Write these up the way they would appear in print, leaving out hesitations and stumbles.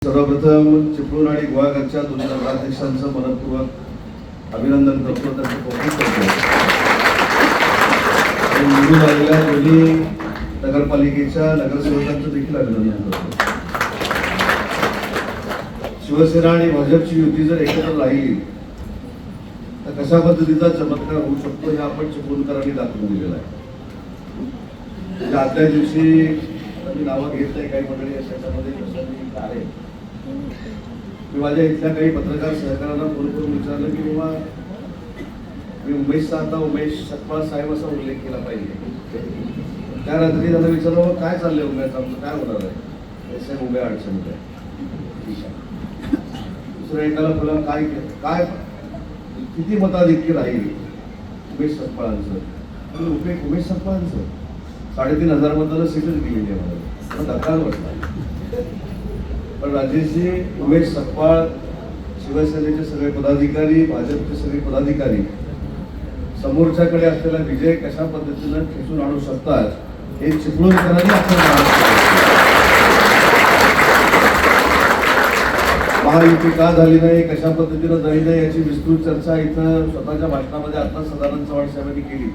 सर्वप्रथम चिपळूण आणि गोवाघाटच्या दोन्ही नगराध्यक्षांचं मनपूर्वक अभिनंदन करतो, त्यांचं कौतुक करतो. निवडून आलेल्या दोन्ही नगरपालिकेच्या नगरसेवकांचं देखील अभिनंदन करतो. शिवसेना आणि भाजपची युती जर एकत्र राहिली तर कशा पद्धतीचा चमत्कार होऊ शकतो हे आपण चिपळूणकरांनी दाखवून दिलेला आहे. आजच्या दिवशी मी नावं घेत नाही, काही मंडळी याच्यामध्ये आहे. मी माझ्या इथल्या काही पत्रकार सहकाऱ्यांना फोन करून विचारलं की बाबा मी उमेशचा आता उमेश सकपाळ साहेब असा उल्लेख केला पाहिजे. त्या रात्री त्यांना विचारलं बाबा काय चाललंय उमेश, आमचं काय होणार आहे? साहेब उभ्या अडचणीत आहे. ठीक आहे. दुसरं एकाला बोला काय काय किती मताधिक्य राहील उमेश सकपाळांचं? उमेश सकपाळांचं 3,500 मताला सीटच गेलेली आहे. मला धक्का बसला. पण राजेशजी, उमेश सकपाळ, शिवसेनेचे सगळे पदाधिकारी, भाजपचे सगळे पदाधिकारी समोरच्याकडे असलेला विजय कशा पद्धतीनं खेचून आणू शकतात हे चिपळूणकरांनी आपल्याला महायुती का झाली नाही, कशा पद्धतीनं झाली नाही याची विस्तृत चर्चा इथं स्वतःच्या भाषणामध्ये आता सदानंद चव्हाण साहेबांनी केली.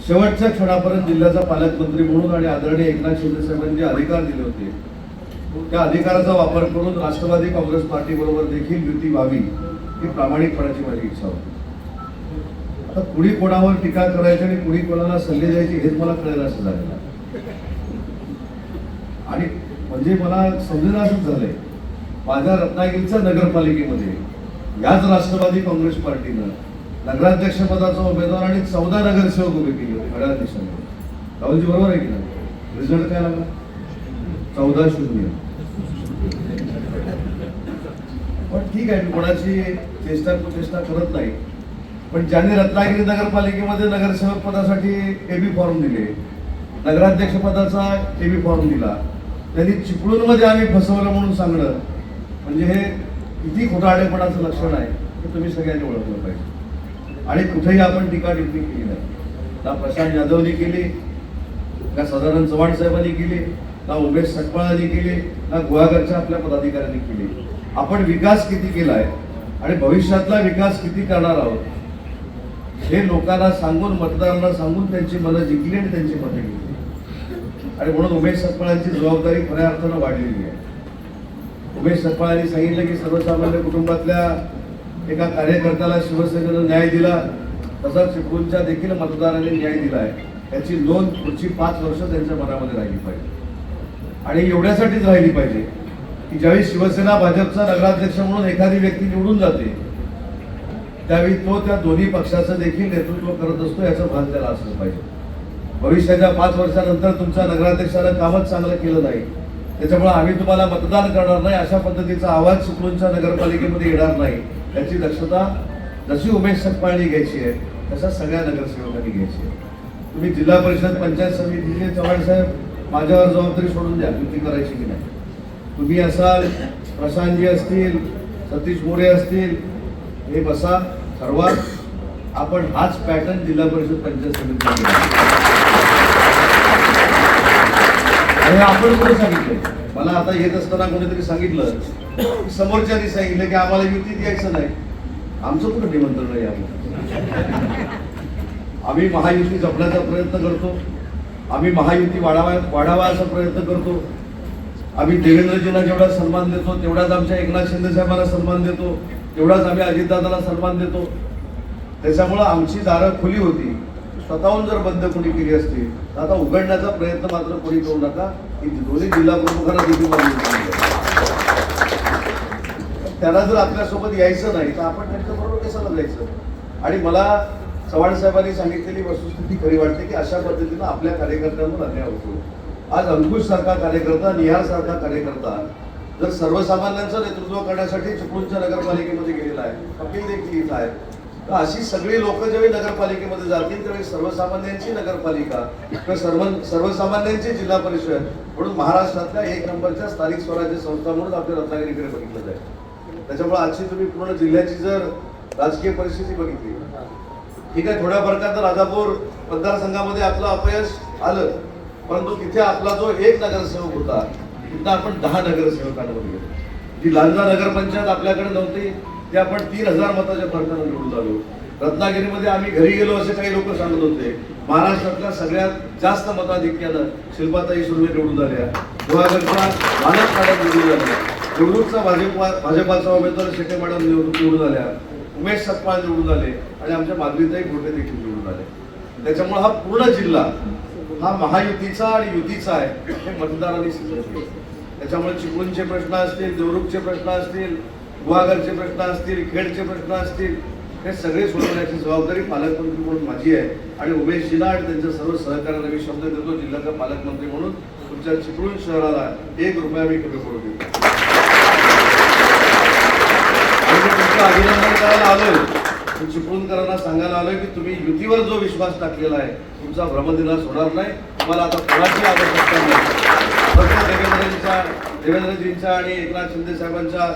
शेवटच्या क्षणापर्यंत जिल्ह्याचा पालकमंत्री म्हणून आणि आदरणीय एकनाथ शिंदे साहेबांनी जे अधिकार दिले होते त्या अधिकाराचा वापर करून राष्ट्रवादी काँग्रेस पार्टी बरोबर देखील युती व्हावी ही प्रामाणिकपणाची माझी इच्छा होती. आता कुणी कोणावर टीका करायची आणि कुणी कोणाला सल्ले द्यायचे हेच मला कळलं असं झालेलं. आणि म्हणजे मला समजेल असंच झालंय, माझ्या रत्नागिरीच्या नगरपालिकेमध्ये याच राष्ट्रवादी काँग्रेस पार्टीनं नगराध्यक्ष पदाचा उमेदवार आणि 14 नगरसेवक उभे केले होते घड्याळ दिशांनी. राहुलजी बरोबर आहे की नाही? रिझल्ट काय लागला? 14-0. पण ठीक आहे, मी कोणाची चेष्टा करत नाही. पण ज्यांनी रत्नागिरी नगरपालिकेमध्ये नगरसेवक पदासाठी एबी फॉर्म दिले, नगराध्यक्ष पदाचा एबी फॉर्म दिला, त्यांनी चिपळूणमध्ये आम्ही फसवलं म्हणून सांगणं म्हणजे हे किती खोटारडेपणाचं लक्षण आहे हे तुम्ही सगळ्यांनी ओळखलं पाहिजे. आणि कुठेही आपण टीका टिप्पणी केली नाही. ना प्रशांत यादवनी केली, ना सदानंद चव्हाण साहेबांनी केली, ना उमेश सकपाळांनी केली, ना गोवाघाटच्या आपल्या पदाधिकाऱ्यांनी केली. आपण विकास किती केलाय आणि भविष्यातला विकास किती करणार आहोत हे लोकांना सांगून, मतदारांना सांगून त्यांची मनं जिंकली आणि त्यांची मतं घेतली. आणि म्हणून उमेश सकपाळांची जबाबदारी खऱ्या अर्थानं वाढलेली आहे. उमेश सकपाळांनी सांगितलं की सर्वसामान्य कुटुंबातल्या एका कार्यकर्त्याला शिवसेनेनं न्याय दिला, तसाच चिपळूणच्या देखील मतदारांनी न्याय दिलाय. याची नोंद पुढची 5 वर्ष त्यांच्या मनामध्ये राहिली पाहिजे. आणि एवढ्यासाठीच राहिली पाहिजे की ज्यावेळी शिवसेना भाजपचा नगराध्यक्ष म्हणून एखादी व्यक्ती निवडून जाते त्यावेळी तो त्या दोन्ही पक्षाचं देखील नेतृत्व करत असतो याचं भान त्याला असलं पाहिजे. भविष्याच्या 5 वर्षानंतर तुमच्या नगराध्यक्षानं कामच चांगलं केलं नाही, त्याच्यामुळे आम्ही तुम्हाला मतदान करणार नाही अशा पद्धतीचा आवाज चिपळूणच्या नगरपालिकेमध्ये येणार नाही याची दक्षता जशी उमेश सकपाळांनी घ्यायची आहे तसा सगळ्या नगरसेवकांनी घ्यायची आहे. तुम्ही जिल्हा परिषद पंचायत समितीचे चव्हाण साहेब माझ्यावर जबाबदारी सोडून द्या, युती करायची की नाही. तुम्ही असाल, प्रशांतजी असतील, सतीश मोरे असतील, हे बसा, ठरवा. आपण हाच पॅटर्न जिल्हा परिषद पंचायत समितीमध्ये हे आपण कोणी सांगितलं? मला आता येत असताना कोणीतरी सांगितलं, समोरच्यानी सांगितलं की आम्हाला युती द्यायचं नाही. आमचं कुठं निमंत्रण नाही आहे. आम्ही महायुती जपण्याचा प्रयत्न करतो, आम्ही महायुती वाढावा असा प्रयत्न करतो. आम्ही देवेंद्रजींना जेवढा सन्मान देतो तेवढाच आमच्या एकनाथ शिंदे साहेबांना सन्मान देतो, तेवढाच आम्ही अजितदादाला सन्मान देतो. त्याच्यामुळं आमची दारं खुली होती. स्वतःहून जर बंद कोणी केली असती तर आता उघडण्याचा प्रयत्न मात्र कोणी करू नका. की दोन्ही जिल्हा प्रमुखांना देखील त्यांना जर आपल्यासोबत यायचं नाही तर आपण त्यांच्याबरोबर कशाला जायचं? आणि मला चव्हाण साहेबांनी सांगितलेली वस्तुस्थिती खरी वाटते की अशा पद्धतीनं आपल्या कार्यकर्त्यांवर अन्याय होतो. आज अंकुश सारखा कार्यकर्ता, निहार सारखा कार्यकर्ता जर सर्वसामान्यांचं नेतृत्व करण्यासाठी चिपळूणच्या नगरपालिकेमध्ये गेलेला आहे, कपिल देखील इथं आहे, तर अशी सगळी लोक ज्यावेळी नगरपालिकेमध्ये जातील त्यावेळी सर्वसामान्यांची नगरपालिका किंवा सर्वसामान्यांची जिल्हा परिषद म्हणून महाराष्ट्रातल्या 1 नंबरच्या स्थानिक स्वराज्य संस्था म्हणून आपल्या रत्नागिरीकडे बघितलं जाईल. त्याच्यामुळे आजची तुम्ही पूर्ण जिल्ह्याची जर राजकीय परिस्थिती बघितली, ठीक आहे, थोड्या फरकात राजापूर मतदारसंघामध्ये आपलं अपयश आलं, परंतु तिथे आपला जो एक नगरसेवक होता तिथं आपण 10 नगरसेवकांवर गेलो. जी लांजा नगरपंचायत आपल्याकडे नव्हती ती आपण 3000 मताच्या फरकाने निवडून आलो. रत्नागिरीमध्ये आम्ही घरी गेलो असे काही लोक सांगत होते. महाराष्ट्रातल्या सगळ्यात जास्त मताधिक्यानं शिल्पाताई सुर्वे निवडून आल्या. गुहागरचा मानस मॅडम निवडून आल्या. देवरूखचा भाजपाचा उमेदवार शेटे मॅडम निवडून आल्या. उमेश सतपाळ निवडून आले आणि आमच्या माधुरीताई घोटे देखील निवडून आले. त्याच्यामुळे हा पूर्ण जिल्हा हा महायुतीचा आणि युतीचा आहे हे मतदारांनी सिद्ध केलं. त्याच्यामुळे चिपळूणचे प्रश्न असतील, देवरूखचे प्रश्न असतील, गुहागरचे प्रश्न असतील, खेडचे प्रश्न असतील, हे सगळे सोडवण्याची जबाबदारी पालकमंत्री म्हणून माझी आहे. आणि उमेशजीला आणि त्यांच्या सर्व सहकार्याला मी शब्द देतो, जिल्ह्याचा पालकमंत्री म्हणून तुमच्या चिपळूण शहराला 1 रुपया मी कमी पडू देतो. आणि तुमचं अभिनंदन करायला आलोय, चिपळूणकरांना सांगायला आलोय की तुम्ही युतीवर जो विश्वास टाकलेला आहे तुमचा भ्रमदिनास होणार नाही. तुम्हाला आता कोणाची आवश्यकता नाही. फक्त देवेंद्रजींच्या आणि एकनाथ शिंदे साहेबांच्या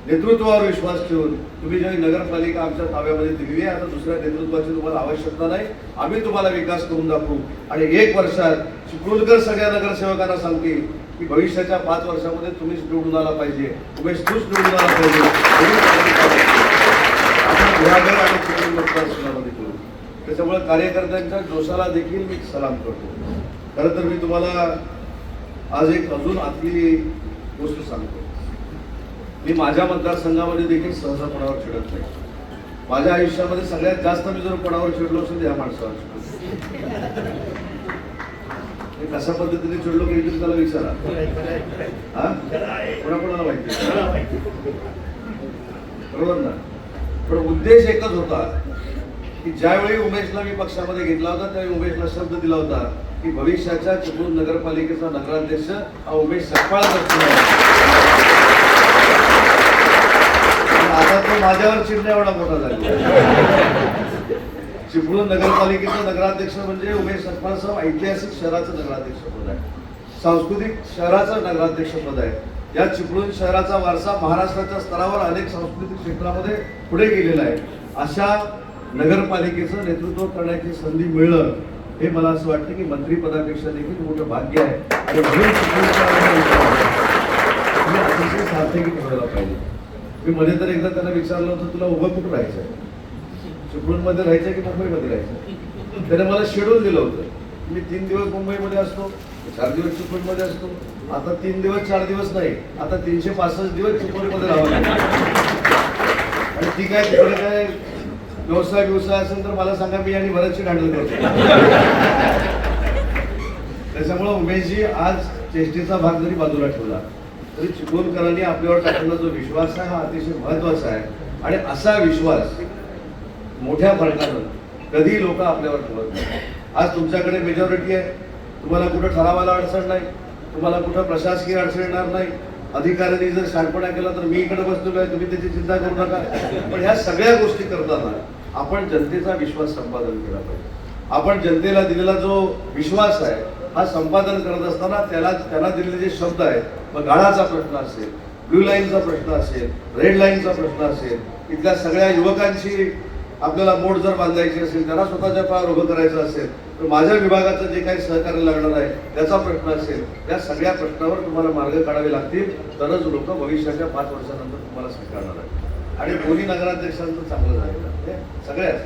नेतृत्वावर विश्वास ठेवून तुम्ही जी नगरपालिका आमच्या ताब्यामध्ये दिली आहे, आता दुसऱ्या नेतृत्वाची तुम्हाला आवश्यकता नाही. आम्ही तुम्हाला विकास करून दाखवू आणि 1 वर्षात चिपळूणकर सगळ्या नगरसेवकांना सांगतील की भविष्याच्या 5 वर्षामध्ये तुम्हीच निवडून आला पाहिजे, उमेश तूच निवडून आला पाहिजे. आपण गुहागर आणि चिपळूण मतदारसंघामध्ये करू. त्याच्यामुळे कार्यकर्त्यांच्या जोशाला देखील मी सलाम करतो. खरं तर मी तुम्हाला आज एक अजून आतली गोष्ट सांगतो. मी माझ्या मतदारसंघामध्ये देखील सहसा कोणावर चिडत नाही. माझ्या आयुष्यामध्ये सगळ्यात जास्त मी जर कोणावर चिडलो असेल या माणसावर कशा पद्धतीने चिडलो की तुम्ही त्याला विचारा. हा कोणाकोणाला माहिती बरोबर ना. पण उद्देश एकच होता की ज्यावेळी उमेशला मी पक्षामध्ये घेतला होता त्यावेळी उमेशला शब्द दिला होता की भविष्याच्या चिपळूण नगरपालिकेचा नगराध्यक्ष हा उमेश सपकाळ आता तो माझ्यावर चिडण्या एवढा मोठा झाला. चिपळूण नगरपालिकेचा नगराध्यक्ष म्हणजे उमेश सपकाळ साहेब ऐतिहासिक शहराचं नगराध्यक्षपद आहे, सांस्कृतिक शहराचं नगराध्यक्षपद आहे. या चिपळूण शहराचा वारसा महाराष्ट्राच्या स्तरावर अनेक सांस्कृतिक क्षेत्रामध्ये पुढे गेलेला आहे. अशा नगरपालिकेचं नेतृत्व करण्याची संधी मिळणं हे मला असं वाटतं की मंत्रिपदापेक्षा देखील मोठं भाग्य आहे. आणि म्हणून तुम्ही अतिशय सार्थकी ठेवायला पाहिजे. मी मध्ये तर एकदा त्यांना विचारलं होतं तुला उभं कुठं राहायचं आहे, चिपळूणमध्ये राहायचं की मुंबईमध्ये राहायचं. त्याने मला शेड्यूल दिलं होतं. मी 3 दिवस मुंबईमध्ये असतो, 4 दिवस चिपळूणमध्ये असतो. आता 3 दिवस 4 दिवस नाही, आता 365 दिवस चिपळूणमध्ये राहावं लागतं. आणि ती काय तिकडे काय व्यवसाय असेल तर मला सांगा, मी आणि भरतची हँडल करतो. त्याच्यामुळे उमेशजी आज चेष्टेचा भाग जरी बाजूला ठेवला तरी चिपळूणकरांनी आपल्यावर टाकलेला जो विश्वास आहे हा अतिशय महत्वाचा आहे. आणि असा विश्वास मोठ्या फरकानं कधी लोक आपल्यावर ठेवत नाही. आज तुमच्याकडे मेजॉरिटी आहे, तुम्हाला कुठं ठरावाला अडचण नाही, तुम्हाला कुठं प्रशासकीय अडचण येणार नाही. अधिकाऱ्यांनी जर शाणपणा केला तर मी इकडे बसलेलो आहे, तुम्ही त्याची चिंता करू नका. पण ह्या सगळ्या गोष्टी करताना आपण जनतेचा विश्वास संपादन केला पाहिजे. आपण जनतेला दिलेला जो विश्वास आहे हा संपादन करत असताना त्यांना दिलेले जे शब्द आहेत, मग गाळाचा प्रश्न असेल, ब्ल्यू लाईनचा प्रश्न असेल, रेड लाईनचा प्रश्न असेल, इथल्या सगळ्या युवकांची आपल्याला मोड जर बांधायची असेल, त्यांना स्वतःच्या पायावर उभं करायचं असेल, तर माझ्या विभागाचं जे काही सहकार्य लागणार आहे त्याचा प्रश्न असेल, या सगळ्या प्रश्नावर तुम्हाला मार्ग काढावे लागतील. तरच लोक भविष्याच्या 5 वर्षानंतर तुम्हाला स्वीकारणार आहेत. आणि दोन्ही नगराध्यक्षांचं चांगलं झालेलं आहे सगळ्याच.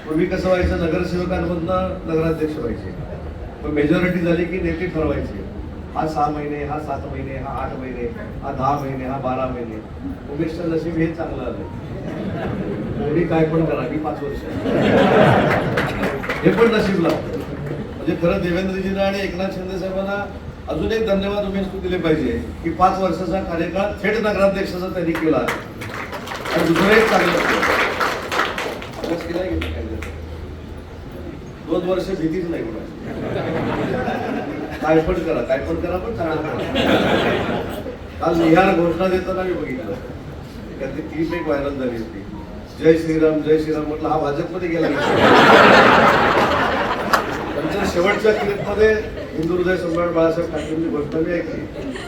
पूर्वी कसं व्हायचं, नगरसेवकांमधनं नगराध्यक्ष व्हायचे, पण मेजॉरिटी झाली की नेते ठरवायचे. हा 6 महिने, हा 7 महिने, हा 8 महिने, हा 10 महिने, हा 12 महिने. उमेशचं नशीब हे चांगलं आलं. कोणी काय पण करा, मी 5 वर्ष हे पण नशीब लागतं. म्हणजे खरं देवेंद्रजींना आणि एकनाथ शिंदे साहेबांना अजून एक धन्यवाद उमेश तू दिले पाहिजे की 5 वर्षाचा कार्यकाळ थेट नगराध्यक्षाचा त्यांनी केला. आणि दुसरं एक चांगलं 2 वर्ष भीतीच नाही कोणाची. काय पण करा पण चांगलं करा. काल निहार घोषणा देताना मी बघितलं त्यातली क्लिप एक व्हायरल झाली होती. जय श्रीराम म्हटलं, हा भाजपमध्ये गेला. त्यांच्या शेवटच्या क्लिपमध्ये हिंदू हृदय सम्राट बाळासाहेब ठाकरेंची घोषणा मी ऐकली.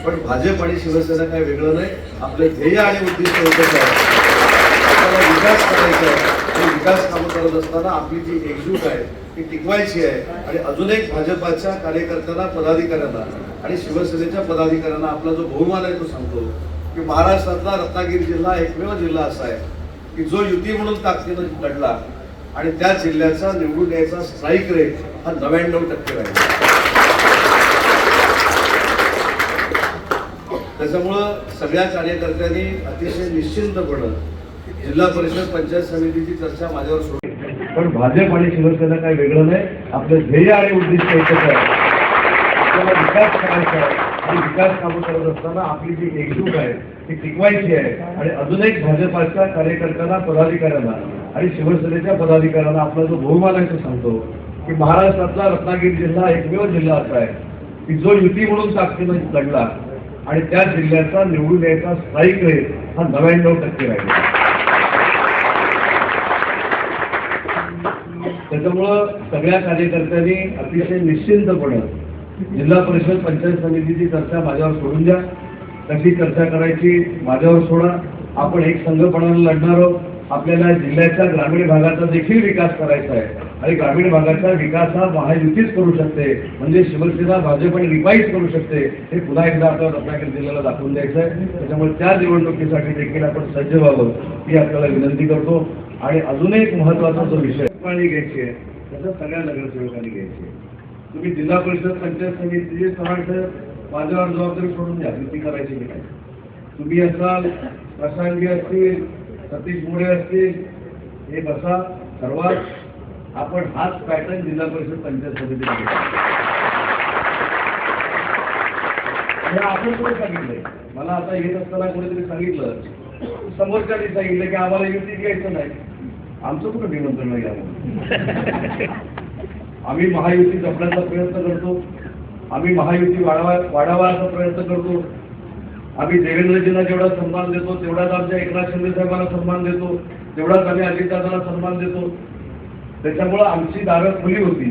पण भाजप आणि शिवसेना काय वेगळं नाही. आपले ध्येय आणि उद्दिष्ट एकच आहे, आपल्याला विकास करायचा आहे. हे विकास कामं करत असताना आपली जी एकजूट आहे ती टिकवायची आहे. आणि अजून एक भाजपाच्या कार्यकर्त्यांना, पदाधिकाऱ्यांना आणि शिवसेनेच्या पदाधिकाऱ्यांना आपला जो बहुमान आहे तो सांगतो की महाराष्ट्रातला रत्नागिरी जिल्हा एकमेव जिल्हा असा आहे की जो युती म्हणून ताकदीनं लढला आणि त्या जिल्ह्याचा निवडून यायचा स्ट्राईक रेट हा 99% राहिला. त्याच्यामुळं सगळ्या कार्यकर्त्यांनी अतिशय निश्चिंतपणे जिल्हा परिषद पंचायत समितीची चर्चा माझ्यावर सोडली. पण भाजप आणि शिवसेना काही वेगळं नाही. आपलं ध्येय आणि उद्दिष्ट एकच आहे. आपल्याला विकास करायचा आहे आणि विकास कामं करत असताना आपली जी एकजूट आहे ती टिकवायची आहे. आणि अजून एक भाजपाच्या कार्यकर्त्यांना, पदाधिकाऱ्यांना आणि शिवसेनेच्या पदाधिकाऱ्यांना आपला जो बहुमान आहे तो सांगतो की महाराष्ट्रातला रत्नागिरी जिल्हा एकमेव जिल्हा असा आहे की जो युती म्हणून ताकदीनं लढला आणि त्या जिल्ह्याचा निवडून यायचा स्ट्राईक रेट हा 99% राहिला. त्याच्यामुळं सगळ्या कार्यकर्त्यांनी अतिशय निश्चिंतपणे जिल्हा परिषद पंचायत समितीची चर्चा माझ्यावर सोडून द्या. कशी चर्चा करायची माझ्यावर सोडा. आपण एक संघपणाने लढणार आहोत. आपल्याला जिल्ह्याच्या ग्रामीण भागाचा देखील विकास करायचा आहे आणि ग्रामीण भागाचा विकास हा महायुतीच करू शकते. म्हणजे शिवसेना, भाजप आणि रिपाईच करू शकते. हे पुन्हा एकदा आपल्याला रत्नागिरी जिल्ह्याला दाखवून द्यायचं आहे. त्याच्यामुळे त्या निवडणुकीसाठी देखील आपण सज्ज व्हावं ही आपल्याला विनंती करतो. आणि अजून एक महत्वाचा जो विषय घ्यायची आहे त्याचा सगळ्या नगरसेवकांनी घ्यायची आहे. तुम्ही जिल्हा परिषद पंचायत समितीचे समावेश माझ्यावर जबाबदारी सोडून द्या. युती करायची की नाही. तुम्ही असाल, प्रशांगी असतील, सतीश मोरे असतील, हे बसा सर्वात आपण हाच पॅटर्न जिल्हा परिषद पंचायत समितीमध्ये आपण कोणी सांगितलंय. मला आता येत असताना कोणीतरी सांगितलं, समोरच्यानी सांगितलं की आम्हाला युती घ्यायचं नाही. आमचं कुठं निमंत्रण नाही आम्हाला. आम्ही महायुती जपण्याचा प्रयत्न करतो. आम्ही महायुती वाढावाचा प्रयत्न करतो. आम्ही देवेंद्रजींना जेवढा सन्मान देतो तेवढाच आमच्या एकनाथ शिंदे साहेबांना सन्मान देतो, तेवढाच आम्ही अजितदादांना सन्मान देतो. त्याच्यामुळं आमची दारं खुली होती.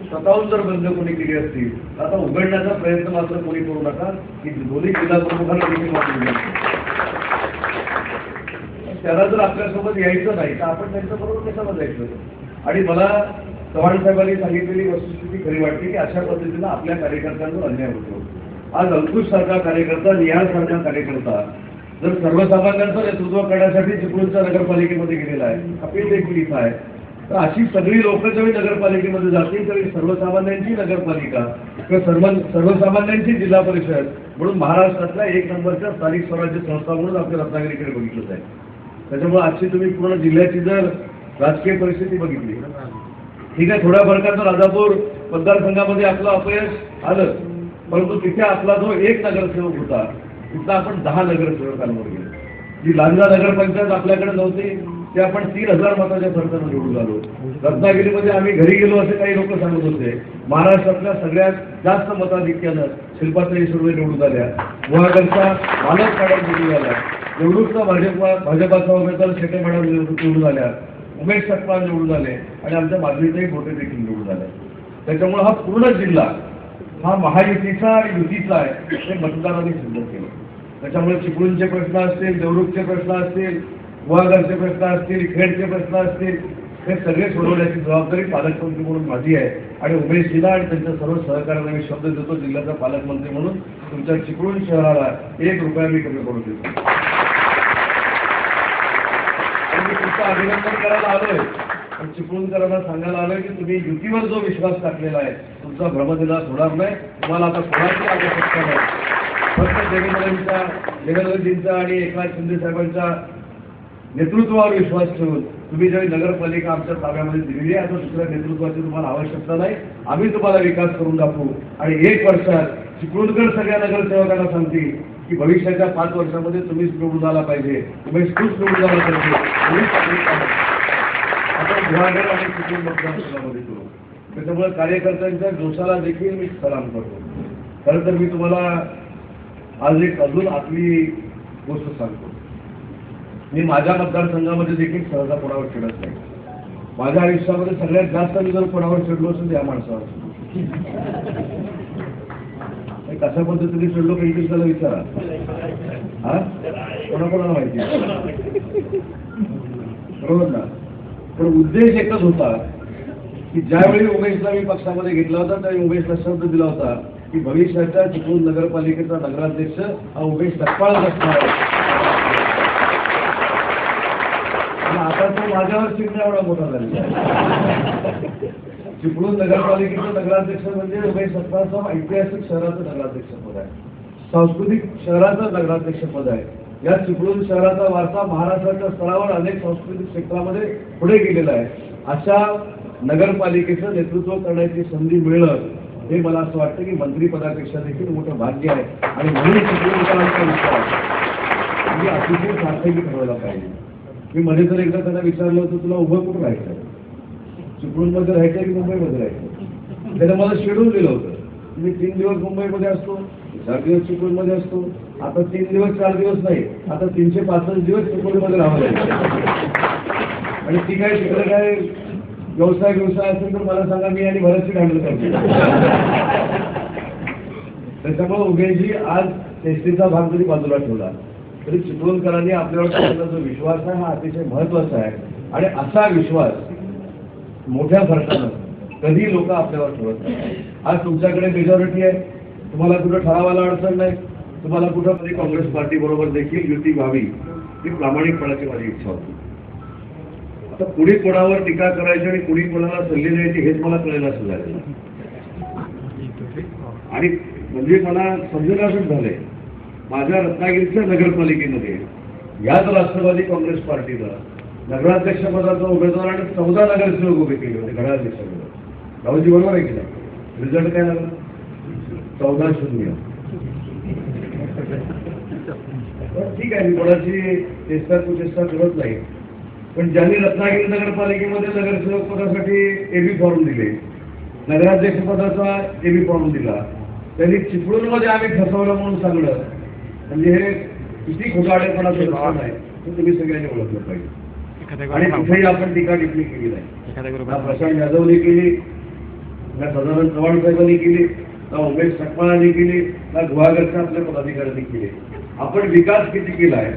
स्वतःहून जर बंद कोणी केली असती तर आता उघडण्याचा प्रयत्न मात्र कोणी करू नका. की दोन्ही जिल्हा प्रमुखांना देखील मात्र त्याला जर आपल्यासोबत यायचं नाही तर आपण त्यांच्याबरोबर कशाला जायचं. आणि मला चव्हाण साहेबांनी सांगितलेली वस्तुस्थिती खरी वाटते की अशा पद्धतीनं आपल्या कार्यकर्त्यांवर अन्याय होतो. आज अंकुश सारखा कार्यकर्ता, निहाळ सारखा कार्यकर्ता जर सर्वसामान्यांचं नेतृत्व करण्यासाठी चिपळूणच्या नगरपालिकेमध्ये गेलेला आहे, अपील देखील इथं आहे, तर अशी सगळी लोक जेव्हा नगरपालिकेमध्ये जातील त्यावेळी सर्वसामान्यांची नगरपालिका किंवा सर्वसामान्यांची जिल्हा परिषद म्हणून महाराष्ट्रातल्या एक नंबरच्या स्थानिक स्वराज्य संस्था म्हणून आपल्या रत्नागिरीकडे बघितलं जाईल. त्याच्यामुळे आजची तुम्ही पूर्ण जिल्ह्याची जर राजकीय परिस्थिती बघितली, ठीक आहे, थोड्या फरकाचं राजापूर मतदारसंघामध्ये आपलं अपयश आलं, परंतु तिथे आपला जो एक नगरसेवक होता तिथं आपण 10 नगरसेवकांवर गेलो. जी लांजा नगरपंचायत आपल्याकडे नव्हती ते आपण 3000 मताच्या फरकानं निवडून आलो. रत्नागिरीमध्ये आम्ही घरी गेलो असे काही लोक सांगत होते. महाराष्ट्रातल्या सगळ्यात जास्त मताधिक्यानं शिल्पाताई सुर्वे निवडून आल्या. गुहागरचा मालक मॅडम निवडून आल्या. देवळूरचा भाजपाचा उमेदवार शेटे मॅडम निवडून आल्या. उमेश सकपाळ निवडून आले आणि आमच्या माधवीताई गोटे देखील निवडून आले. त्याच्यामुळे हा पूर्ण जिल्हा हा महायुतीचा आणि युतीचा आहे हे मतदारांनी सिद्ध केलं. त्याच्यामुळे चिपळूणचे प्रश्न असतील, देवरुखचे प्रश्न असतील, गुहागरचे प्रश्न असतील, खेडचे प्रश्न असतील, हे सगळे सोडवण्याची जबाबदारी पालकमंत्री म्हणून माझी आहे. आणि उमेशजीला आणि त्यांच्या सर्व सहकार्यांना मी शब्द देतो, जिल्ह्याचा पालकमंत्री म्हणून तुमच्या चिपळूण शहराला 1 रुपया मी कमी करून देतो. आणि मी तुमचं अभिनंदन करायला आलोय, पण चिपळूणकरांना सांगायला आलोय की तुम्ही युतीवर जो विश्वास टाकलेला आहे तुमचा भ्रमदिलास होणार नाही. तुम्हाला आता कोणाची आवश्यकता नाही. फक्त देवेंद्रजींचा आणि एकनाथ शिंदे साहेबांच्या नेतृत्वावर विश्वास ठेवून तुम्ही ज्यावेळी नगरपालिका आमच्या ताब्यामध्ये दिलेली आहे, आता दुसऱ्या नेतृत्वाची तुम्हाला आवश्यकता नाही. आम्ही तुम्हाला विकास करून दाखवू. आणि 1 वर्षात चिपळूणकर सगळ्या नगरसेवकांना सांगतील की भविष्याच्या 5 वर्षामध्ये तुम्हीच निवडून आला पाहिजे, तुम्हीच खूप निवडून आला पाहिजे. आपण गुहागर आणि चिपळूण मतदारसंघामध्ये करू. त्याच्यामुळे कार्यकर्त्यांच्या जोशाला देखील मी सलाम करतो. खरं तर मी तुम्हाला आज एक अजून आपली गोष्ट सांगतो. मी माझ्या मतदारसंघामध्ये देखील सहजा कोणावर चिडत नाही. माझ्या आयुष्यामध्ये सगळ्यात जास्त मी जर कोणावर चिडलो असेल या माणसावर. कशा पद्धतीने चिडलो काही त्याला विचारा. हा, कोणाकोणाला माहिती बरोबर ना. पण उद्देश एकच होता की ज्यावेळी उमेशला मी पक्षामध्ये घेतला होता त्यावेळी उमेशला शब्द दिला होता की भविष्याच्या चिपळूण नगरपालिकेचा नगराध्यक्ष हा उमेश सपकाळच असणार आहे. आणि आता तो माझ्यावर चिन्ह एवढा मोठा झालेला आहे. चिपळूण नगरपालिकेचं नगराध्यक्ष म्हणजे उमेश सपकाळचं ऐतिहासिक शहराचं नगराध्यक्षपद आहे, सांस्कृतिक शहराचं नगराध्यक्षपद आहे. या चिपळूण शहराचा वारसा महाराष्ट्राच्या स्तरावर अनेक सांस्कृतिक क्षेत्रामध्ये पुढे गेलेला आहे. अशा नगरपालिकेचं नेतृत्व करण्याची संधी मिळणं हे मला असं वाटतं की मंत्रिपदापेक्षा देखील मोठं भाग्य आहे. आणि म्हणून चिपळूणकरांचा विश्वास म्हणजे अतिशय सार्थकी ठरवायला पाहिजे. मी मध्ये तर एकदा त्यांना विचारलं होतं, तुला उभं कुठं राहायचं, चिपळूणमध्ये राहायचं की मुंबईमध्ये राहायचं? त्यानं मला शेड्यूल दिलं होतं, मी 3 दिवस मुंबईमध्ये असतो, 4 दिवस चिपळूणमध्ये असतो. आता 3 दिवस 4 दिवस नाही, आता 365 दिवस चिपळूणमध्ये राहावं लागेल. आणि ती काय तिकडे काय व्यवसाय असेल तर मला सांगा, मी आणि भरतची हँडल करतो. त्याच्यामुळे उमेशजी आज टेस्टीचा भाग जरी बाजूला ठेवला तरी चिपळूणकरांनी आपल्यावर ठेवलेला जो विश्वास आहे हा अतिशय महत्वाचा आहे. आणि असा विश्वास मोठ्या फरकानं कधी लोक आपल्यावर ठेवत नाही. आज तुमच्याकडे मेजॉरिटी आहे, तुम्हाला कुठं ठरावाला अडचण नाही, तुम्हाला कुठं तरी काँग्रेस पार्टी बरोबर देखील युती व्हावी ही प्रामाणिकपणाची माझी इच्छा होती. आता कुणी कोणावर टीका करायची आणि कुणी कोणाला सल्ले द्यायचे हेच मला कळेल असं झालं. आणि म्हणजे मला समजून असंच झालंय, माझ्या रत्नागिरीच्या नगरपालिकेमध्ये याच राष्ट्रवादी काँग्रेस पार्टीला नगराध्यक्षपदाचा उमेदवार आणि 14 नगरसेवक उभे केले होते नगराध्यक्षपदाला. राहुलजी बरोबर आहे की नाही? रिझल्ट काय झाला? 14-0. ठीक आहे, मी कोणाची चेष्टा कुचेष्टा करत नाही, पण ज्यांनी रत्नागिरी नगरपालिकेमध्ये नगरसेवक पदासाठी एबी फॉर्म दिले, नगराध्यक्ष पदाचा एबी फॉर्म दिला, त्यांनी चिपळूणमध्ये आम्ही फसवलं म्हणून सांगणं म्हणजे हे किती खोटाडेपणाचं लक्षण आहे हे तुम्ही सगळ्यांनी ओळखलं पाहिजे. आणि कुठेही आपण टीका टिप्पणी केली नाही, ना प्रशांत यादवने केली, ना सदानंद चव्हाण साहेबांनी केली, ना उमेश सकपाळांनी केली, ना गुहागरच्या आपल्या पदाधिकाऱ्यांनी केली. आपण विकास किती केला आहे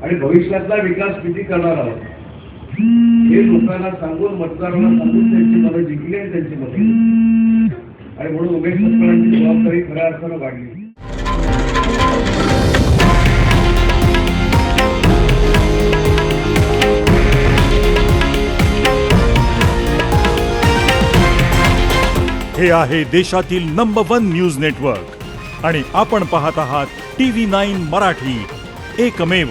आणि भविष्यातला विकास किती करणार आहोत हे लोकांना सांगून, मतदारांना सांगून त्यांची मतं जिंकली आणि त्यांची मतं जिंकली. आणि म्हणून उमेश सकपाळांची जबाबदारी खऱ्या अर्थानं वाढली. हे आहे देशातील नंबर 1 न्यूज नेटवर्क आणि आपण पाहत आहात TV9 मराठी, एकमेव.